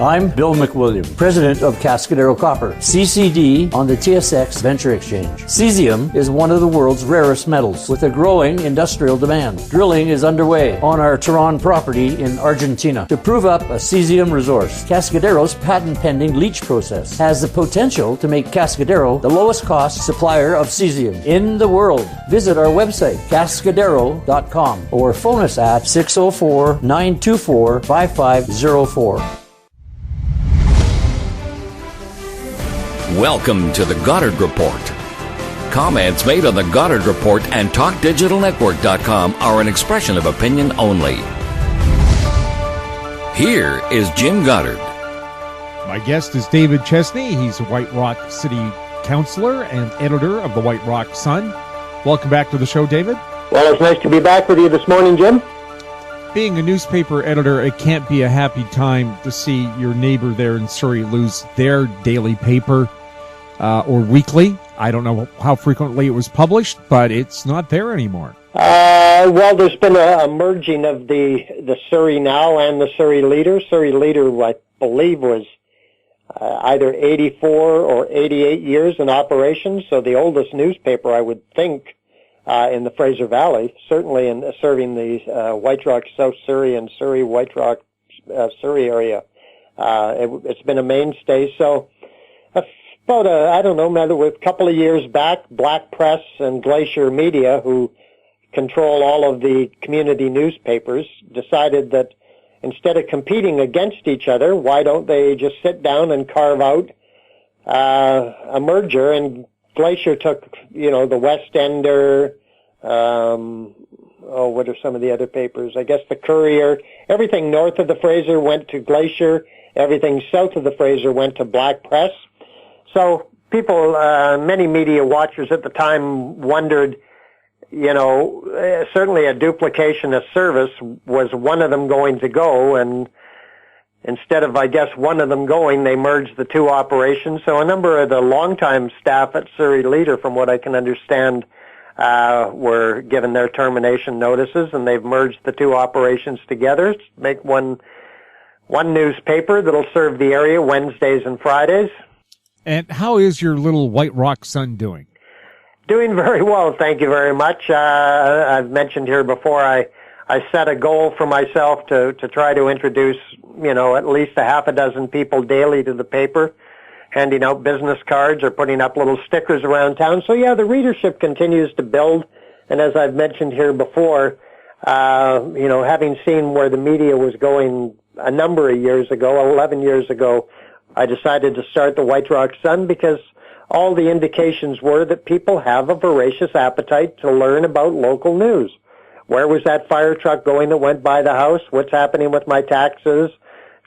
I'm Bill McWilliam, President of Cascadero Copper, CCD on the TSX Venture Exchange. Cesium is one of the world's rarest metals with a growing industrial demand. Drilling is underway on our Tehran property in Argentina to prove up a cesium resource. Cascadero's patent-pending leach process has the potential to make Cascadero the lowest cost supplier of cesium in the world. Visit our website, cascadero.com, or phone us at 604-924-5504. Welcome to the Goddard Report. Comments made on the Goddard Report and TalkDigitalNetwork.com are an expression of opinion only. Here is Jim Goddard. My guest is David Chesney. He's a White Rock City Councillor and editor of the White Rock Sun. Welcome back to the show, David. Well, it's nice to be back with you this morning, Jim. Being a newspaper editor, it can't be a happy time to see your neighbor there in Surrey lose their daily paper or weekly. I don't know how frequently it was published, but it's not there anymore. Well, there's been a merging of the Surrey Now and the Surrey Leader. Surrey Leader, I believe, was either 84 or 88 years in operation, so the oldest newspaper, I would think, in the Fraser Valley, certainly in serving the White Rock, South Surrey, and Surrey, White Rock, Surrey area. It's been a mainstay. So about, I don't know, a couple of years back, Black Press and Glacier Media, who control all of the community newspapers, decided that instead of competing against each other, why don't they just sit down and carve out a merger? And Glacier took, the West Ender, what are some of the other papers? I guess the Courier. Everything north of the Fraser went to Glacier. Everything south of the Fraser went to Black Press. So people, many media watchers at the time wondered, certainly a duplication of service. Was one of them going to go? And instead of, I guess, one of them going, they merged the two operations. So a number of the longtime staff at Surrey Leader, from what I can understand, were given their termination notices, and they've merged the two operations together to make one newspaper that'll serve the area Wednesdays and Fridays. And how is your little White Rock Sun doing? Doing very well, thank you very much. I've mentioned here before, I set a goal for myself to try to introduce, at least a half a dozen people daily to the paper, handing out business cards or putting up little stickers around town. So yeah, the readership continues to build. And as I've mentioned here before, having seen where the media was going a number of years ago, 11 years ago, I decided to start the White Rock Sun because all the indications were that people have a voracious appetite to learn about local news. Where was that fire truck going that went by the house? What's happening with my taxes?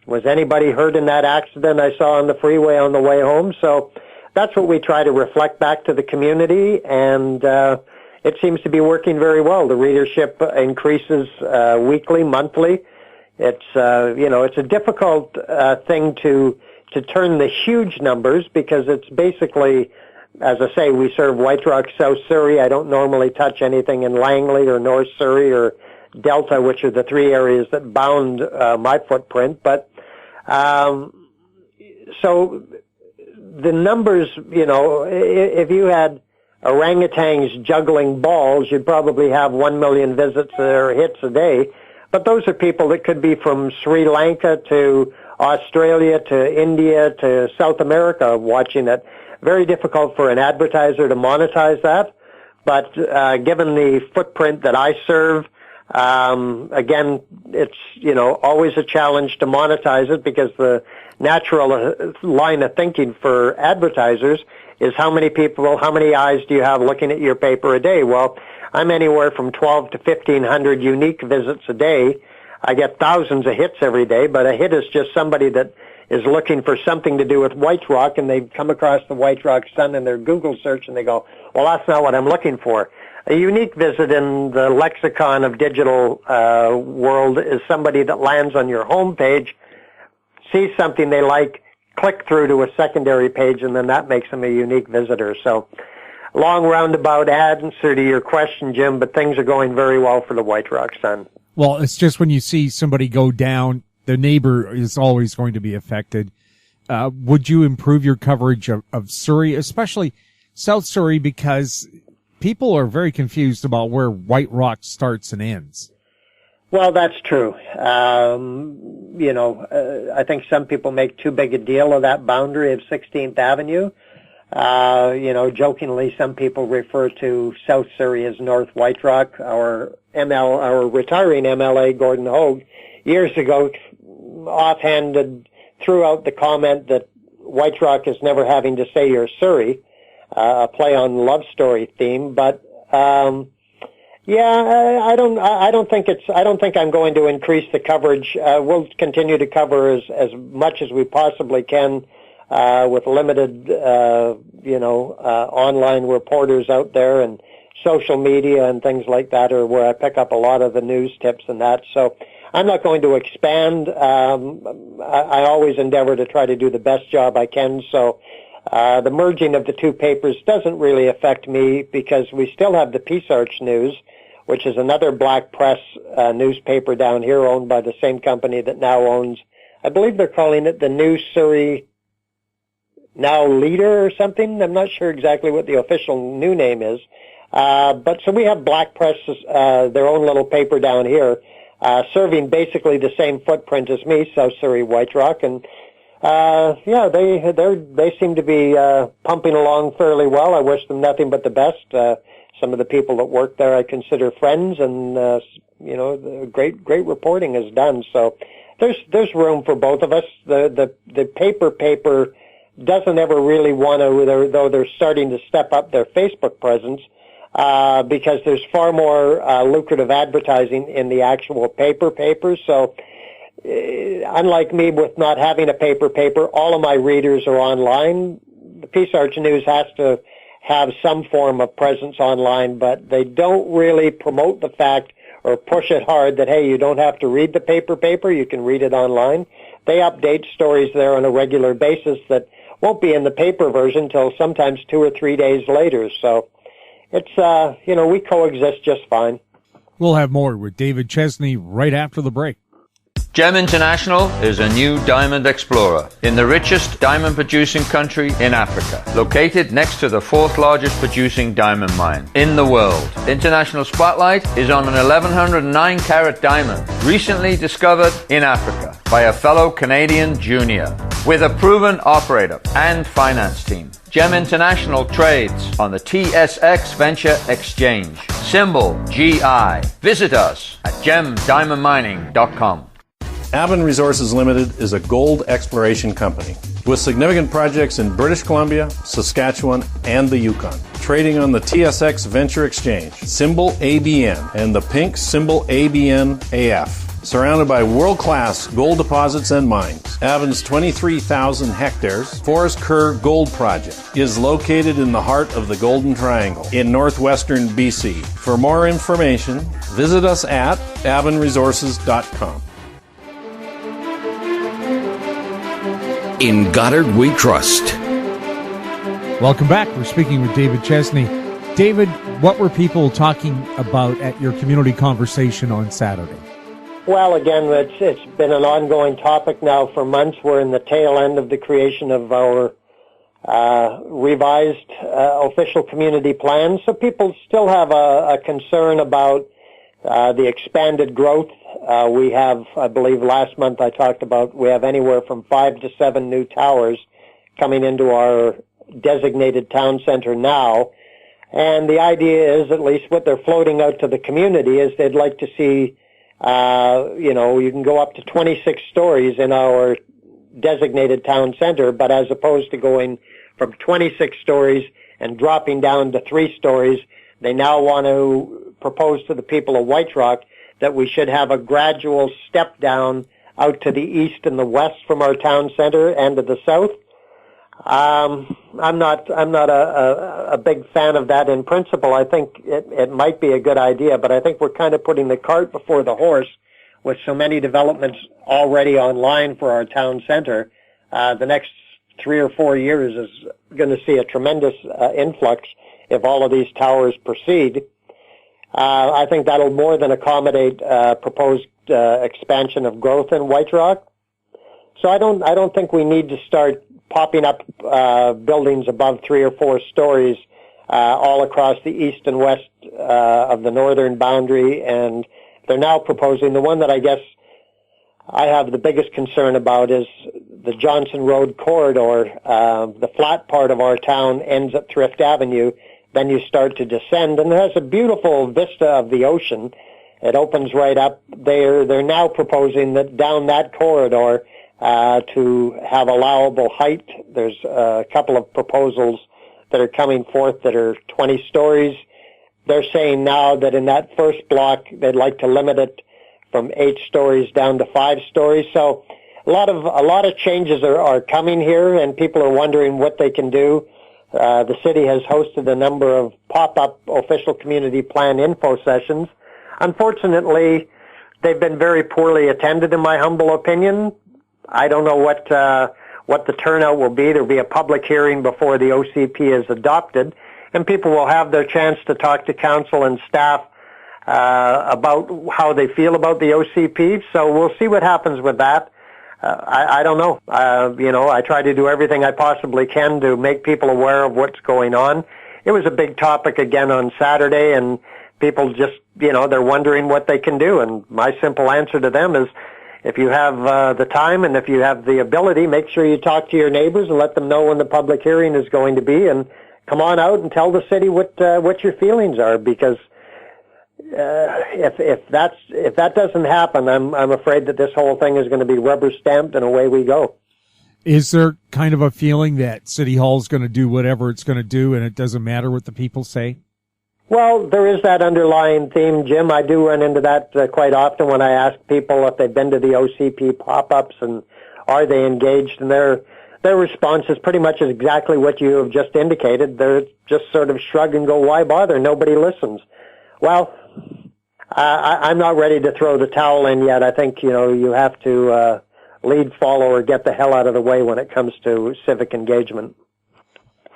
Was anybody hurt in that accident I saw on the freeway on the way home? So that's what we try to reflect back to the community, and it seems to be working very well. The readership increases weekly, monthly. It's it's a difficult thing to turn the huge numbers because it's basically, as I say, we serve White Rock, South Surrey. I don't normally touch anything in Langley or North Surrey or Delta, which are the three areas that bound my footprint. But so the numbers, if you had orangutans juggling balls, you'd probably have 1 million visits or hits a day. But those are people that could be from Sri Lanka to Australia to India to South America watching it. Very difficult for an advertiser to monetize that. But given the footprint that I serve, again, it's, always a challenge to monetize it because the natural line of thinking for advertisers is how many people, how many eyes do you have looking at your paper a day? Well, I'm anywhere from 12 to 1,500 unique visits a day. I get thousands of hits every day, but a hit is just somebody that is looking for something to do with White Rock, and they've come across the White Rock Sun in their Google search, and they go, well, that's not what I'm looking for. A unique visit in the lexicon of digital world is somebody that lands on your home page, sees something they like, click through to a secondary page, and then that makes them a unique visitor. So long roundabout answer to your question, Jim, but things are going very well for the White Rock Sun. Well, it's just when you see somebody go down the neighbor is always going to be affected. Would you improve your coverage of Surrey, especially South Surrey, because people are very confused about where White Rock starts and ends? Well, that's true. I think some people make too big a deal of that boundary of 16th Avenue. Jokingly, some people refer to South Surrey as North White Rock. Our retiring MLA, Gordon Hogue, years ago, offhanded threw out the comment that White Rock is never having to say you're Surrey, a play on love story theme. But I don't think I'm going to increase the coverage. We'll continue to cover as much as we possibly can with limited, online reporters out there, and social media and things like that are where I pick up a lot of the news tips and that. So I'm not going to expand. I always endeavor to try to do the best job I can. So the merging of the two papers doesn't really affect me, because we still have the Peace Arch News, which is another black press newspaper down here owned by the same company that now owns, I believe they're calling it the New Surrey Now Leader or something. I'm not sure exactly what the official new name is. But so we have black press, their own little paper down here, serving basically the same footprint as me, South Surrey White Rock, and they seem to be pumping along fairly well. I wish them nothing but the best. Some of the people that work there I consider friends, and great reporting is done. So there's room for both of us. The paper doesn't ever really want to, though they're starting to step up their Facebook presence. Because there's far more lucrative advertising in the actual paper. So unlike me with not having a paper, all of my readers are online. The Peace Arch News has to have some form of presence online, but they don't really promote the fact or push it hard that, hey, you don't have to read the paper, you can read it online. They update stories there on a regular basis that won't be in the paper version till sometimes 2 or 3 days later. So it's, we coexist just fine. We'll have more with David Chesney right after the break. Gem International is a new diamond explorer in the richest diamond producing country in Africa, located next to the 4th largest producing diamond mine in the world. International Spotlight is on an 1109 carat diamond recently discovered in Africa by a fellow Canadian junior with a proven operator and finance team. Gem International trades on the TSX Venture Exchange, symbol GI. Visit us at gemdiamondmining.com. Avon Resources Limited is a gold exploration company with significant projects in British Columbia, Saskatchewan, and the Yukon. Trading on the TSX Venture Exchange, symbol ABN, and the pink symbol ABN-AF. Surrounded by world-class gold deposits and mines, Avon's 23,000 hectares Forest Kerr Gold Project is located in the heart of the Golden Triangle in northwestern BC. For more information, visit us at avonresources.com. In Goddard we trust. Welcome back. We're speaking with David Chesney. David, what were people talking about at your community conversation on Saturday? Well, again, it's been an ongoing topic now for months. We're in the tail end of the creation of our revised official community plan. So people still have a concern about the expanded growth. We have, I believe last month I talked about, we have anywhere from 5 to 7 new towers coming into our designated town center now. And the idea is, at least what they're floating out to the community, is they'd like to see, you can go up to 26 stories in our designated town center, but as opposed to going from 26 stories and dropping down to 3 stories, they now want to propose to the people of White Rock that we should have a gradual step down out to the east and the west from our town center and to the south. I'm not a big fan of that in principle. I think it might be a good idea, but I think we're kind of putting the cart before the horse with so many developments already online for our town center. The next 3 or 4 years is going to see a tremendous influx if all of these towers proceed. I think that'll more than accommodate proposed expansion of growth in White Rock. So I don't think we need to start popping up buildings above 3 or 4 stories all across the east and west of the northern boundary. And they're now proposing, the one that I guess I have the biggest concern about is the Johnson Road corridor. The flat part of our town ends at Thrift Avenue. Then you start to descend, and it has a beautiful vista of the ocean. It opens right up. They're now proposing that down that corridor to have allowable height. There's a couple of proposals that are coming forth that are 20 stories. They're saying now that in that first block, they'd like to limit it from 8 stories down to 5 stories. So a lot of changes are coming here, and people are wondering what they can do. The city has hosted a number of pop-up official community plan info sessions. Unfortunately, they've been very poorly attended, in my humble opinion. I don't know what the turnout will be. There'll be a public hearing before the OCP is adopted, and people will have their chance to talk to council and staff about how they feel about the OCP. So we'll see what happens with that. I don't know. I try to do everything I possibly can to make people aware of what's going on. It was a big topic again on Saturday, and people just, they're wondering what they can do. And my simple answer to them is, if you have the time and if you have the ability, make sure you talk to your neighbors and let them know when the public hearing is going to be, and come on out and tell the city what your feelings are, because if that doesn't happen, I'm afraid that this whole thing is going to be rubber stamped and away we go. Is there kind of a feeling that City Hall is going to do whatever it's going to do and it doesn't matter what the people say? Well, there is that underlying theme, Jim. I do run into that quite often when I ask people if they've been to the OCP pop-ups and are they engaged, and their response is pretty much exactly what you have just indicated. They're just sort of shrug and go, why bother? Nobody listens. Well, I'm not ready to throw the towel in yet. I think, you have to lead, follow, or get the hell out of the way when it comes to civic engagement.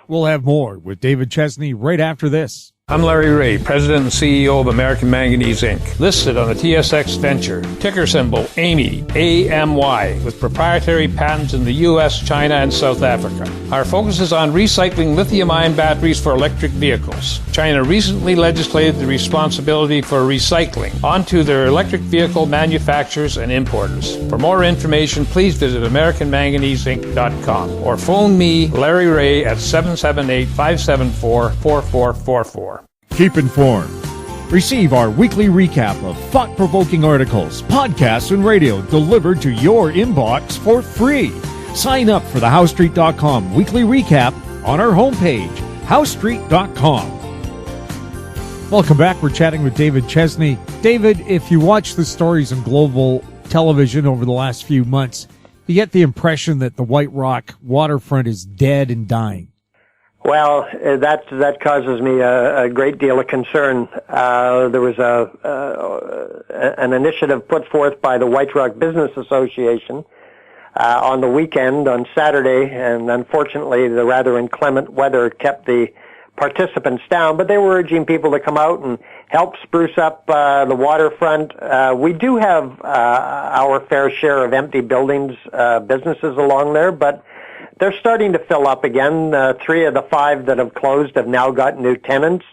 We'll have more with David Chesney right after this. I'm Larry Ray, President and CEO of American Manganese, Inc., listed on the TSX Venture, ticker symbol AMY, A-M-Y, with proprietary patents in the U.S., China, and South Africa. Our focus is on recycling lithium-ion batteries for electric vehicles. China recently legislated the responsibility for recycling onto their electric vehicle manufacturers and importers. For more information, please visit AmericanManganeseInc.com or phone me, Larry Ray, at 778-574-4444. Keep informed. Receive our weekly recap of thought-provoking articles, podcasts, and radio delivered to your inbox for free. Sign up for the HowStreet.com weekly recap on our homepage, HowStreet.com. Welcome back. We're chatting with David Chesney. David, if you watch the stories on global television over the last few months, you get the impression that the White Rock waterfront is dead and dying. Well, that causes me a great deal of concern. There was an initiative put forth by the White Rock Business Association on the weekend, on Saturday, and unfortunately the rather inclement weather kept the participants down, but they were urging people to come out and help spruce up the waterfront. We do have our fair share of empty buildings, businesses along there, but they're starting to fill up again. 3 of the 5 that have closed have now got new tenants.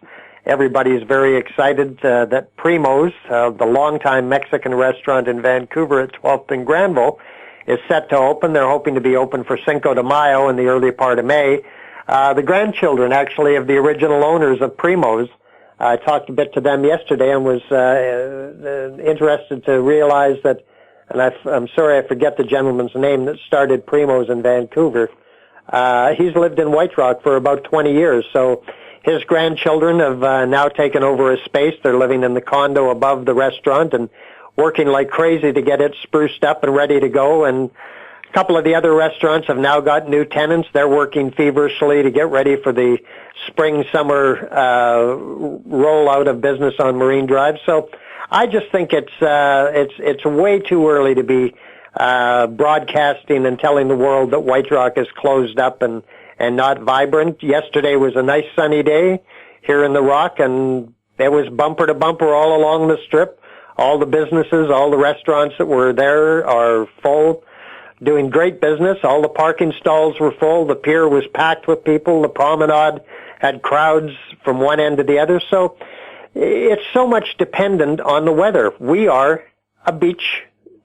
Everybody's very excited that Primo's, the longtime Mexican restaurant in Vancouver at 12th and Granville, is set to open. They're hoping to be open for Cinco de Mayo in the early part of May. The grandchildren, actually, of the original owners of Primo's, I talked a bit to them yesterday and was interested to realize that, and I'm sorry I forget the gentleman's name that started Primo's in Vancouver. He's lived in White Rock for about 20 years, so his grandchildren have now taken over his space. They're living in the condo above the restaurant and working like crazy to get it spruced up and ready to go. And a couple of the other restaurants have now got new tenants. They're working feverishly to get ready for the spring-summer rollout of business on Marine Drive. So I just think it's way too early to be broadcasting and telling the world that White Rock is closed up and not vibrant. Yesterday was a nice sunny day here in the Rock, and It was bumper to bumper all along the strip. All the businesses, all the restaurants that were there are full, doing great business. All the parking stalls were full. The pier was packed with people. The promenade had crowds from one end to the other. So it's so much dependent on the weather. We are a beach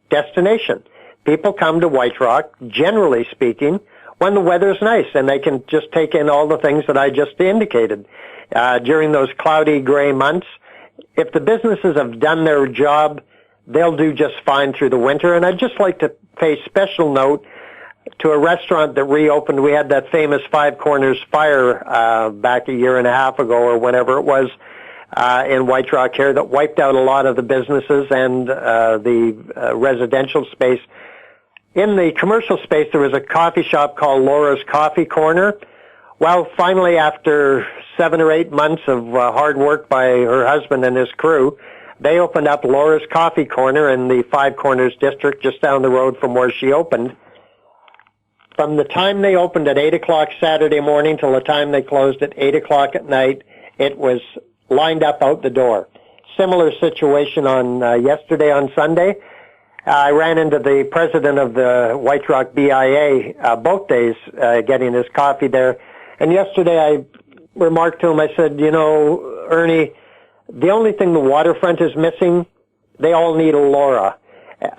destination. People come to White Rock, generally speaking, when the weather's nice, and they can just take in all the things that I just indicated. During those cloudy, gray months, if the businesses have done their job, they'll do just fine through the winter. And I'd just like to pay special note to a restaurant that reopened. We had that famous Five Corners fire back a year and a half ago or whenever it was in White Rock here that wiped out a lot of the businesses and the residential space. In the commercial space, there was a coffee shop called Laura's Coffee Corner. Well, finally, after 7 or 8 months of hard work by her husband and his crew, they opened up Laura's Coffee Corner in the Five Corners district just down the road from where she opened. From the time they opened at 8 o'clock Saturday morning till the time they closed at 8 o'clock at night, it was lined up out the door. Similar situation on yesterday on Sunday. I ran into the president of the White Rock BIA both days getting his coffee there. And yesterday I remarked to him, I said, you know, Ernie, the only thing the waterfront is missing, they all need a Laura.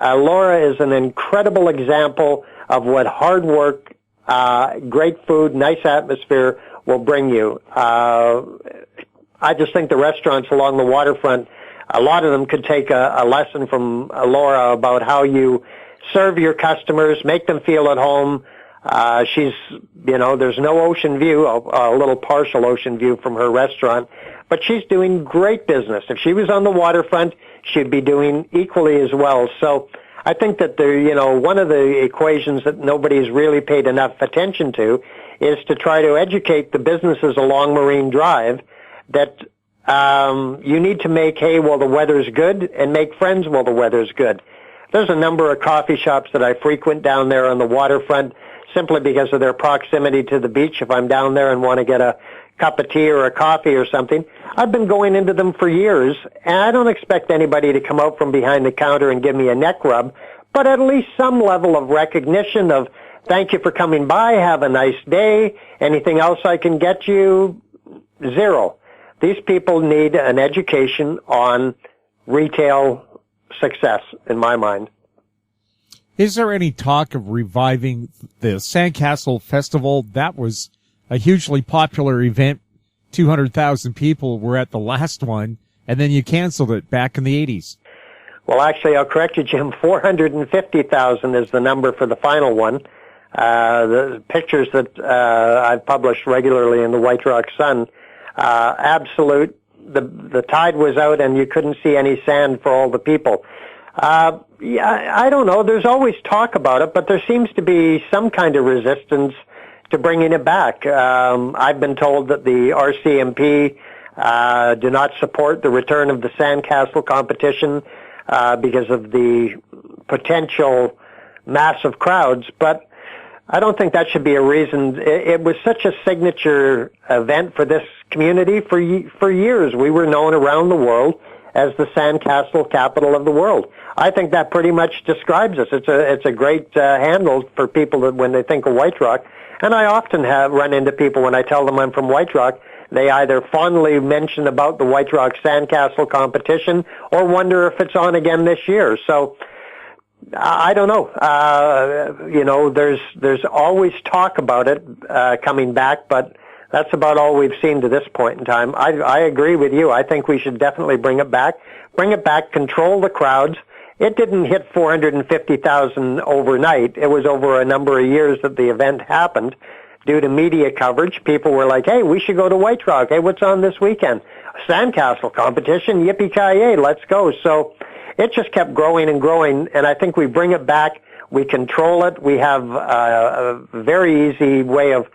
Laura is an incredible example of what hard work, great food, nice atmosphere will bring you. I just think the restaurants along the waterfront, a lot of them could take a lesson from Laura about how you serve your customers, make them feel at home. She's, you know, there's no ocean view, a little partial ocean view from her restaurant, but she's doing great business. If she was on the waterfront, she'd be doing equally as well. So I think that one of the equations that nobody's really paid enough attention to is to try to educate the businesses along Marine Drive that you need to make hay while the weather's good and make friends while the weather's good. There's a number of coffee shops that I frequent down there on the waterfront simply because of their proximity to the beach. If I'm down there and want to get a cup of tea or a coffee or something, I've been going into them for years, and I don't expect anybody to come out from behind the counter and give me a neck rub, but at least some level of recognition of, thank you for coming by, have a nice day, anything else I can get you? Zero. These people need an education on retail success, in my mind. Is there any talk of reviving the Sandcastle Festival? That was a hugely popular event. 200,000 people were at the last one, and then you canceled it back in the 80s. Well, actually, I'll correct you, Jim. 450,000 is the number for the final one. The pictures that I've published regularly in the White Rock Sun, absolute. The tide was out, and you couldn't see any sand for all the people. Yeah, I don't know. There's always talk about it, but there seems to be some kind of resistance to bringing it back. I've been told that the RCMP do not support the return of the Sandcastle competition because of the potential massive crowds, but I don't think that should be a reason. It was such a signature event for this community for years. We were known around the world as the Sandcastle capital of the world. I think that pretty much describes us. It's a great handle for people that when they think of White Rock. And I often run into people when I tell them I'm from White Rock, they either fondly mention about the White Rock Sandcastle competition or wonder if it's on again this year. So I don't know. There's always talk about it coming back, but that's about all we've seen to this point in time. I agree with you. I think we should definitely bring it back. Bring it back, control the crowds. It didn't hit 450,000 overnight. It was over a number of years that the event happened. Due to media coverage, people were like, hey, we should go to White Rock. Hey, what's on this weekend? Sandcastle competition, yippee-ki-yay, let's go. So it just kept growing and growing, and I think we bring it back. We control it. We have a very easy way of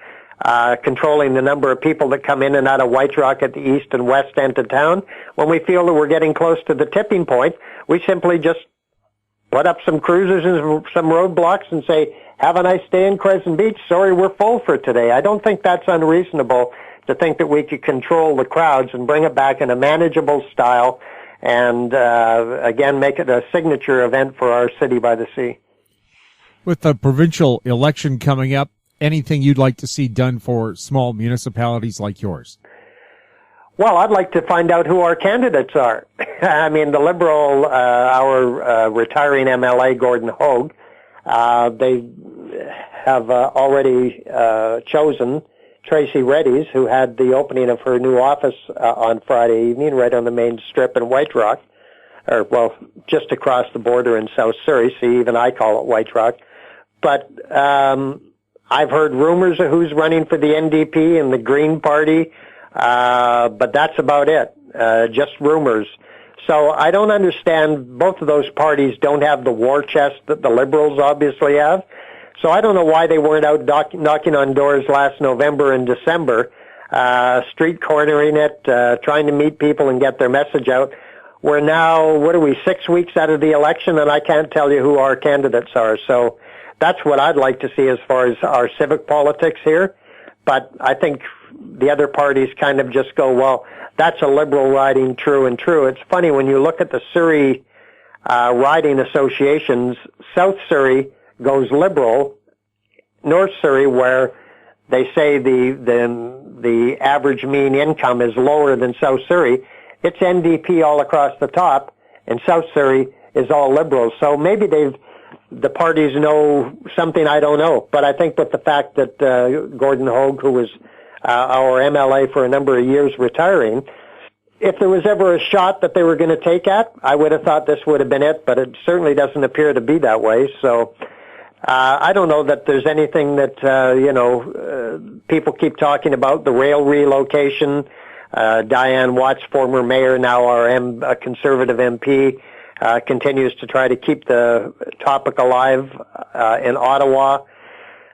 controlling the number of people that come in and out of White Rock at the east and west end of town. When we feel that we're getting close to the tipping point, we simply just put up some cruisers and some roadblocks and say, have a nice day in Crescent Beach. Sorry, we're full for today. I don't think that's unreasonable to think that we could control the crowds and bring it back in a manageable style and, again, make it a signature event for our city by the sea. With the provincial election coming up, anything you'd like to see done for small municipalities like yours? Well, I'd like to find out who our candidates are. I mean, the Liberal, our retiring MLA, Gordon Hogue, they have already chosen Tracy Reddy's, who had the opening of her new office on Friday evening right on the main strip in White Rock, or, well, just across the border in South Surrey. See, even I call it White Rock. But I've heard rumors of who's running for the NDP and the Green Party, but that's about it, just rumors. So I don't understand, both of those parties don't have the war chest that the Liberals obviously have. So I don't know why they weren't out knocking on doors last November and December, street cornering it, trying to meet people and get their message out. We're now, 6 weeks out of the election, and I can't tell you who our candidates are. So that's what I'd like to see as far as our civic politics here. But I think the other parties kind of just go, well, that's a Liberal riding true and true. It's funny when you look at the Surrey riding associations, South Surrey goes Liberal, North Surrey, where they say the average mean income is lower than South Surrey, it's NDP all across the top, and South Surrey is all Liberals. So maybe the parties know something I don't know. But I think with the fact that Gordon Hogue, who was our MLA for a number of years, retiring, if there was ever a shot that they were going to take at, I would have thought this would have been it, but it certainly doesn't appear to be that way. So I don't know that there's anything that, people keep talking about, the rail relocation. Diane Watts, former mayor, now our Conservative MP, continues to try to keep the topic alive in Ottawa.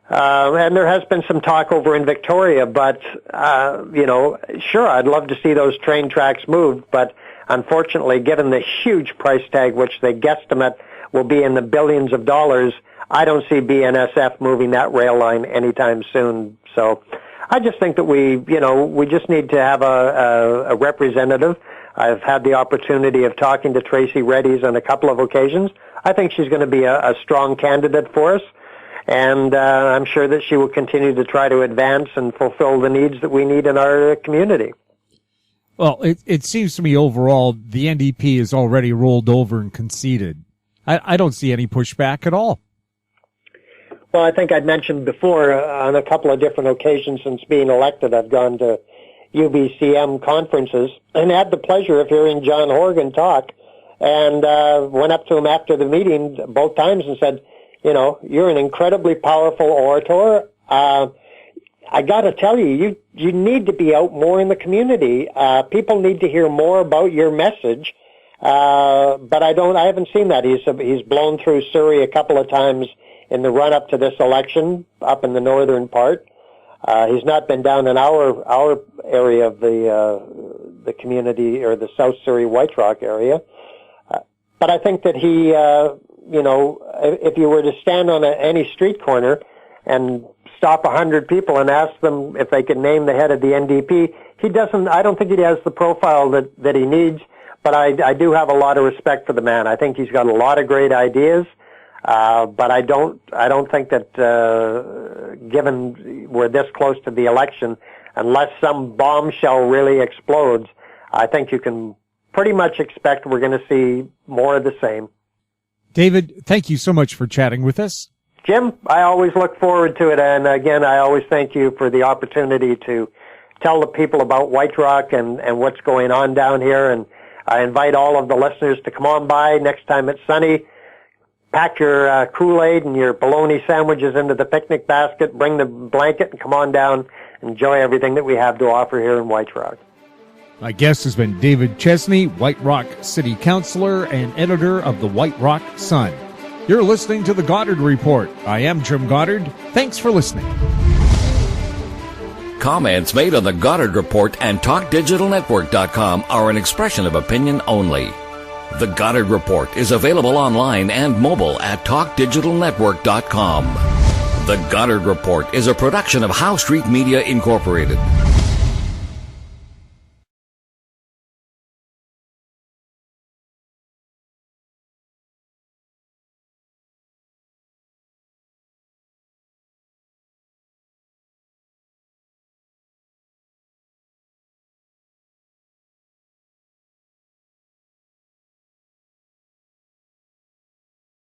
And there has been some talk over in Victoria, but, sure, I'd love to see those train tracks moved, but unfortunately, given the huge price tag, which they guesstimate will be in the billions of dollars, I don't see BNSF moving that rail line anytime soon. So I just think that we just need to have a representative. I've had the opportunity of talking to Tracy Reddy's on a couple of occasions. I think she's going to be a strong candidate for us, and I'm sure that she will continue to try to advance and fulfill the needs that we need in our community. Well, it seems to me overall the NDP is already rolled over and conceded. I don't see any pushback at all. Well, I think I'd mentioned before on a couple of different occasions since being elected, I've gone to UBCM conferences and had the pleasure of hearing John Horgan talk, and went up to him after the meeting both times and said, you're an incredibly powerful orator. I got to tell you, you need to be out more in the community. People need to hear more about your message. But I haven't seen that. He's blown through Surrey a couple of times in the run up to this election up in the northern part. He's not been down in our area of the community, or the South Surrey White Rock area. But I think that he, if you were to stand on any street corner and stop 100 people and ask them if they could name the head of the NDP, I don't think he has the profile that he needs, but I do have a lot of respect for the man. I think he's got a lot of great ideas. But I don't think that, given we're this close to the election, unless some bombshell really explodes, I think you can pretty much expect we're going to see more of the same. David, thank you so much for chatting with us. Jim, I always look forward to it, and again, I always thank you for the opportunity to tell the people about White Rock and what's going on down here, and I invite all of the listeners to come on by next time it's sunny. Pack your Kool-Aid and your bologna sandwiches into the picnic basket, bring the blanket, and come on down. Enjoy everything that we have to offer here in White Rock. My guest has been David Chesney, White Rock City Councillor and editor of the White Rock Sun. You're listening to The Goddard Report. I am Jim Goddard. Thanks for listening. Comments made on The Goddard Report and TalkDigitalNetwork.com are an expression of opinion only. The Goddard Report is available online and mobile at TalkDigitalNetwork.com. The Goddard Report is a production of Howe Street Media Incorporated.